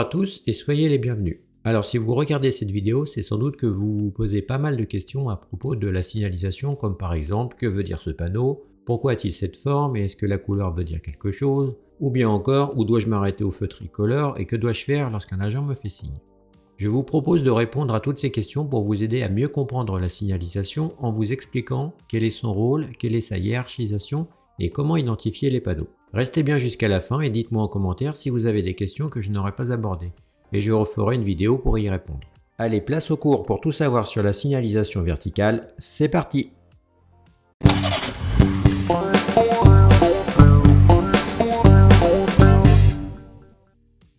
à tous et soyez les bienvenus. Alors si vous regardez cette vidéo, c'est sans doute que vous vous posez pas mal de questions à propos de la signalisation, comme par exemple, que veut dire ce panneau? Pourquoi a-t-il cette forme et est-ce que la couleur veut dire quelque chose? Ou bien encore, où dois-je m'arrêter au feu tricolore et que dois-je faire lorsqu'un agent me fait signe? Je vous propose de répondre à toutes ces questions pour vous aider à mieux comprendre la signalisation en vous expliquant quel est son rôle, quelle est sa hiérarchisation et comment identifier les panneaux. Restez bien jusqu'à la fin et dites-moi en commentaire si vous avez des questions que je n'aurais pas abordées, et je referai une vidéo pour y répondre. Allez, place au cours pour tout savoir sur la signalisation verticale, c'est parti!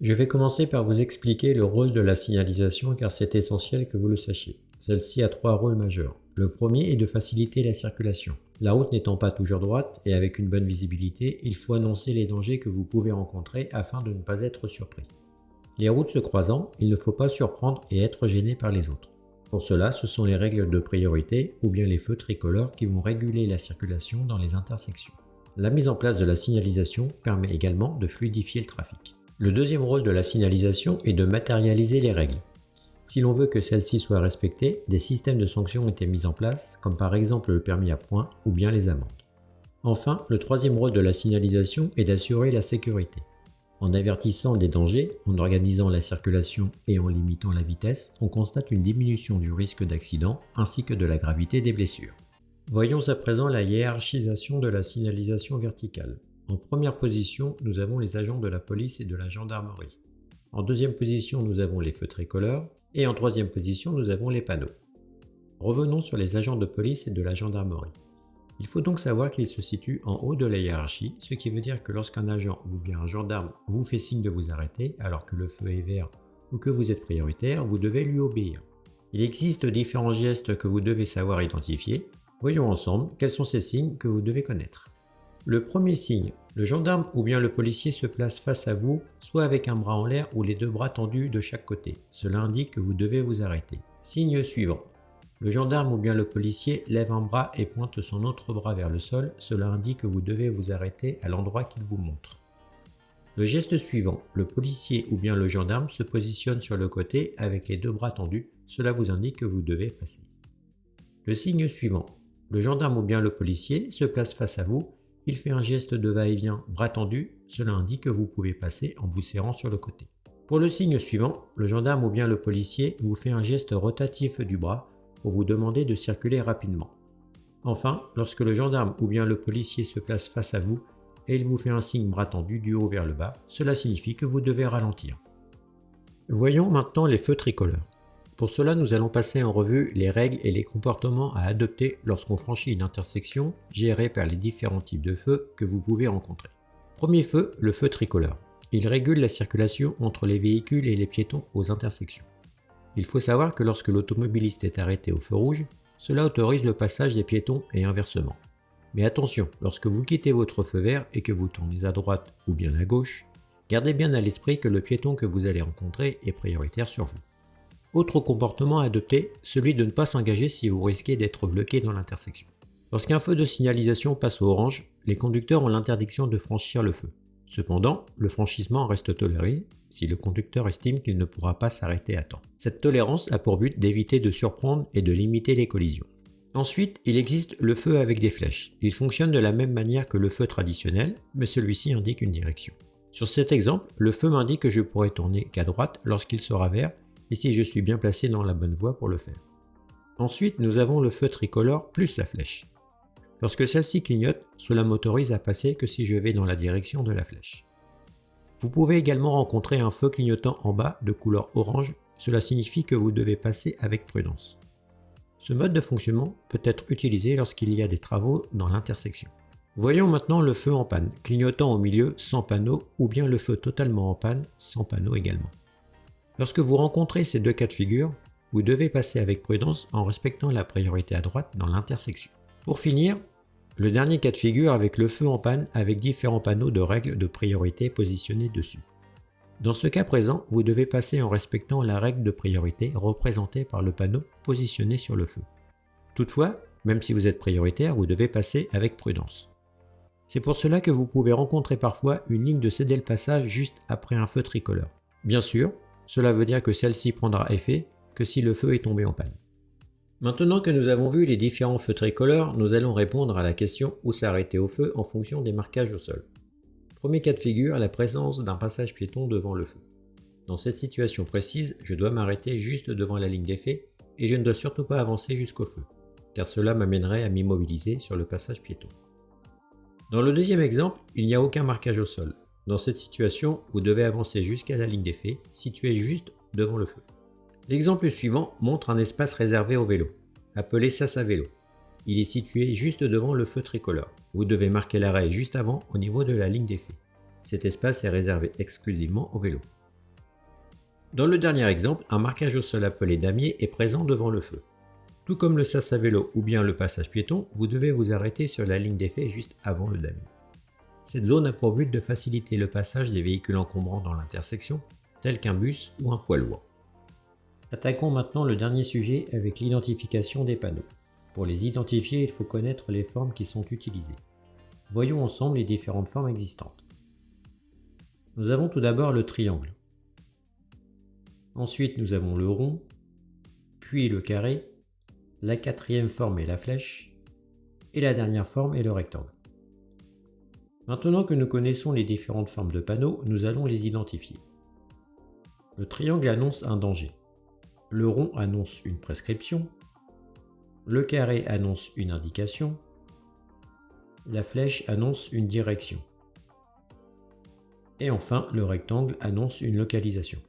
Je vais commencer par vous expliquer le rôle de la signalisation car c'est essentiel que vous le sachiez. Celle-ci a trois rôles majeurs. Le premier est de faciliter la circulation. La route n'étant pas toujours droite et avec une bonne visibilité, il faut annoncer les dangers que vous pouvez rencontrer afin de ne pas être surpris. Les routes se croisant, il ne faut pas surprendre et être gêné par les autres. Pour cela, ce sont les règles de priorité ou bien les feux tricolores qui vont réguler la circulation dans les intersections. La mise en place de la signalisation permet également de fluidifier le trafic. Le deuxième rôle de la signalisation est de matérialiser les règles. Si l'on veut que celles-ci soient respectées, des systèmes de sanctions ont été mis en place, comme par exemple le permis à points ou bien les amendes. Enfin, le troisième rôle de la signalisation est d'assurer la sécurité. En avertissant des dangers, en organisant la circulation et en limitant la vitesse, on constate une diminution du risque d'accident ainsi que de la gravité des blessures. Voyons à présent la hiérarchisation de la signalisation verticale. En première position, nous avons les agents de la police et de la gendarmerie. En deuxième position, nous avons les feux tricolores. Et en troisième position, nous avons les panneaux. Revenons sur les agents de police et de la gendarmerie. Il faut donc savoir qu'ils se situent en haut de la hiérarchie, ce qui veut dire que lorsqu'un agent ou bien un gendarme vous fait signe de vous arrêter alors que le feu est vert ou que vous êtes prioritaire, vous devez lui obéir. Il existe différents gestes que vous devez savoir identifier. Voyons ensemble quels sont ces signes que vous devez connaître. Le premier signe, le gendarme ou bien le policier se place face à vous, soit avec un bras en l'air ou les deux bras tendus de chaque côté. Cela indique que vous devez vous arrêter. Signe suivant. Le gendarme ou bien le policier lève un bras et pointe son autre bras vers le sol. Cela indique que vous devez vous arrêter à l'endroit qu'il vous montre. Le geste suivant. Le policier ou bien le gendarme se positionne sur le côté avec les deux bras tendus. Cela vous indique que vous devez passer. Le signe suivant. Le gendarme ou bien le policier se place face à vous. Il fait un geste de va-et-vient bras tendu, cela indique que vous pouvez passer en vous serrant sur le côté. Pour le signe suivant, le gendarme ou bien le policier vous fait un geste rotatif du bras pour vous demander de circuler rapidement. Enfin, lorsque le gendarme ou bien le policier se place face à vous et il vous fait un signe bras tendu du haut vers le bas, cela signifie que vous devez ralentir. Voyons maintenant les feux tricolores. Pour cela, nous allons passer en revue les règles et les comportements à adopter lorsqu'on franchit une intersection gérée par les différents types de feux que vous pouvez rencontrer. Premier feu, le feu tricolore. Il régule la circulation entre les véhicules et les piétons aux intersections. Il faut savoir que lorsque l'automobiliste est arrêté au feu rouge, cela autorise le passage des piétons et inversement. Mais attention, lorsque vous quittez votre feu vert et que vous tournez à droite ou bien à gauche, gardez bien à l'esprit que le piéton que vous allez rencontrer est prioritaire sur vous. Autre comportement à adopter, celui de ne pas s'engager si vous risquez d'être bloqué dans l'intersection. Lorsqu'un feu de signalisation passe au orange, les conducteurs ont l'interdiction de franchir le feu. Cependant, le franchissement reste toléré si le conducteur estime qu'il ne pourra pas s'arrêter à temps. Cette tolérance a pour but d'éviter de surprendre et de limiter les collisions. Ensuite, il existe le feu avec des flèches. Il fonctionne de la même manière que le feu traditionnel, mais celui-ci indique une direction. Sur cet exemple, le feu m'indique que je pourrai tourner qu'à droite lorsqu'il sera vert, et si je suis bien placé dans la bonne voie pour le faire. Ensuite, nous avons le feu tricolore plus la flèche. Lorsque celle-ci clignote, cela m'autorise à passer que si je vais dans la direction de la flèche. Vous pouvez également rencontrer un feu clignotant en bas de couleur orange, cela signifie que vous devez passer avec prudence. Ce mode de fonctionnement peut être utilisé lorsqu'il y a des travaux dans l'intersection. Voyons maintenant le feu en panne, clignotant au milieu sans panneau ou bien le feu totalement en panne sans panneau également. Lorsque vous rencontrez ces deux cas de figure, vous devez passer avec prudence en respectant la priorité à droite dans l'intersection. Pour finir, le dernier cas de figure avec le feu en panne avec différents panneaux de règles de priorité positionnés dessus. Dans ce cas présent, vous devez passer en respectant la règle de priorité représentée par le panneau positionné sur le feu. Toutefois, même si vous êtes prioritaire, vous devez passer avec prudence. C'est pour cela que vous pouvez rencontrer parfois une ligne de céder le passage juste après un feu tricolore. Bien sûr, cela veut dire que celle-ci prendra effet que si le feu est tombé en panne. Maintenant que nous avons vu les différents feux tricolores, nous allons répondre à la question où s'arrêter au feu en fonction des marquages au sol. Premier cas de figure, la présence d'un passage piéton devant le feu. Dans cette situation précise, je dois m'arrêter juste devant la ligne d'effet et je ne dois surtout pas avancer jusqu'au feu, car cela m'amènerait à m'immobiliser sur le passage piéton. Dans le deuxième exemple, il n'y a aucun marquage au sol. Dans cette situation, vous devez avancer jusqu'à la ligne d'effet, située juste devant le feu. L'exemple suivant montre un espace réservé au vélo, appelé sas à vélo. Il est situé juste devant le feu tricolore. Vous devez marquer l'arrêt juste avant au niveau de la ligne d'effet. Cet espace est réservé exclusivement au vélo. Dans le dernier exemple, un marquage au sol appelé damier est présent devant le feu. Tout comme le sas à vélo ou bien le passage piéton, vous devez vous arrêter sur la ligne d'effet juste avant le damier. Cette zone a pour but de faciliter le passage des véhicules encombrants dans l'intersection, tels qu'un bus ou un poids lourd. Attaquons maintenant le dernier sujet avec l'identification des panneaux. Pour les identifier, il faut connaître les formes qui sont utilisées. Voyons ensemble les différentes formes existantes. Nous avons tout d'abord le triangle. Ensuite, nous avons le rond, puis le carré, la quatrième forme est la flèche, et la dernière forme est le rectangle. Maintenant que nous connaissons les différentes formes de panneaux, nous allons les identifier. Le triangle annonce un danger. Le rond annonce une prescription. Le carré annonce une indication. La flèche annonce une direction. Et enfin, le rectangle annonce une localisation.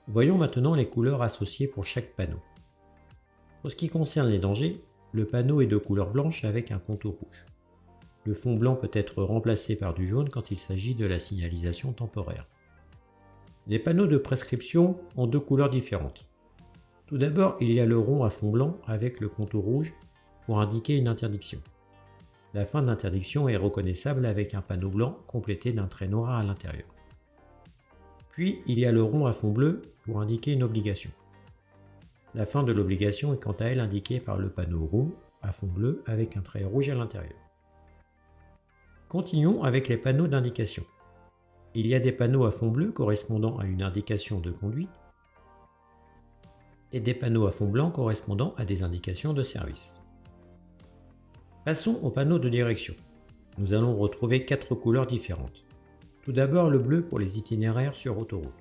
Voyons maintenant les couleurs associées pour chaque panneau. Pour ce qui concerne les dangers, le panneau est de couleur blanche avec un contour rouge. Le fond blanc peut être remplacé par du jaune quand il s'agit de la signalisation temporaire. Les panneaux de prescription ont deux couleurs différentes. Tout d'abord, il y a le rond à fond blanc avec le contour rouge pour indiquer une interdiction. La fin d'interdiction est reconnaissable avec un panneau blanc complété d'un trait noir à l'intérieur. Puis, il y a le rond à fond bleu pour indiquer une obligation. La fin de l'obligation est quant à elle indiquée par le panneau rond à fond bleu avec un trait rouge à l'intérieur. Continuons avec les panneaux d'indication. Il y a des panneaux à fond bleu correspondant à une indication de conduite et des panneaux à fond blanc correspondant à des indications de service. Passons aux panneaux de direction. Nous allons retrouver 4 couleurs différentes. Tout d'abord le bleu pour les itinéraires sur autoroute.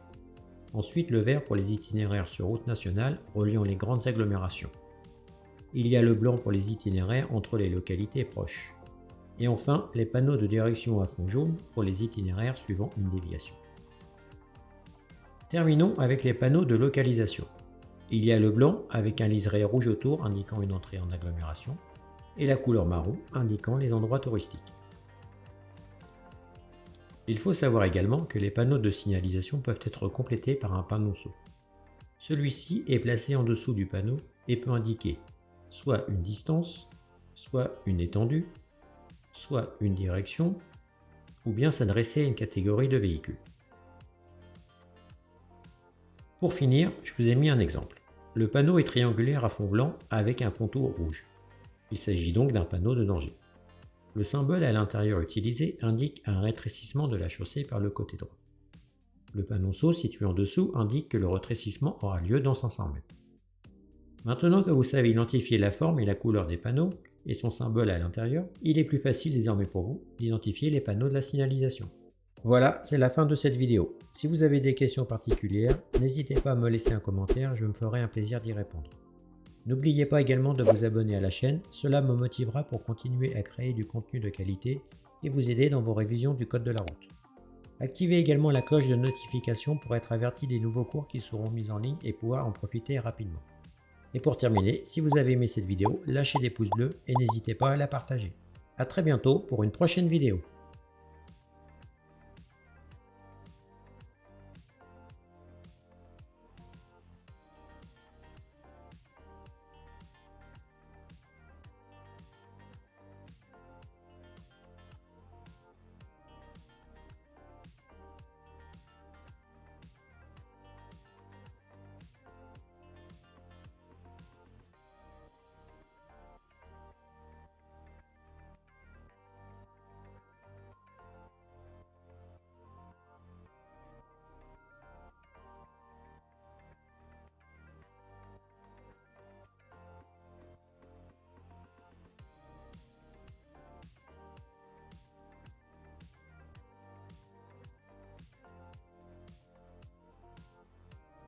Ensuite le vert pour les itinéraires sur route nationale reliant les grandes agglomérations. Il y a le blanc pour les itinéraires entre les localités proches. Et enfin les panneaux de direction à fond jaune pour les itinéraires suivant une déviation. Terminons avec les panneaux de localisation. Il y a le blanc avec un liseré rouge autour indiquant une entrée en agglomération et la couleur marron indiquant les endroits touristiques. Il faut savoir également que les panneaux de signalisation peuvent être complétés par un panneau saut. Celui-ci est placé en dessous du panneau et peut indiquer soit une distance, soit une étendue, soit une direction, ou bien s'adresser à une catégorie de véhicules. Pour finir, je vous ai mis un exemple. Le panneau est triangulaire à fond blanc avec un contour rouge. Il s'agit donc d'un panneau de danger. Le symbole à l'intérieur utilisé indique un rétrécissement de la chaussée par le côté droit. Le panneau saut situé en dessous indique que le rétrécissement aura lieu dans 500 mètres. Maintenant que vous savez identifier la forme et la couleur des panneaux et son symbole à l'intérieur, il est plus facile désormais pour vous d'identifier les panneaux de la signalisation. Voilà, c'est la fin de cette vidéo. Si vous avez des questions particulières, n'hésitez pas à me laisser un commentaire, je me ferai un plaisir d'y répondre. N'oubliez pas également de vous abonner à la chaîne, cela me motivera pour continuer à créer du contenu de qualité et vous aider dans vos révisions du code de la route. Activez également la cloche de notification pour être averti des nouveaux cours qui seront mis en ligne et pouvoir en profiter rapidement. Et pour terminer, si vous avez aimé cette vidéo, lâchez des pouces bleus et n'hésitez pas à la partager. A très bientôt pour une prochaine vidéo.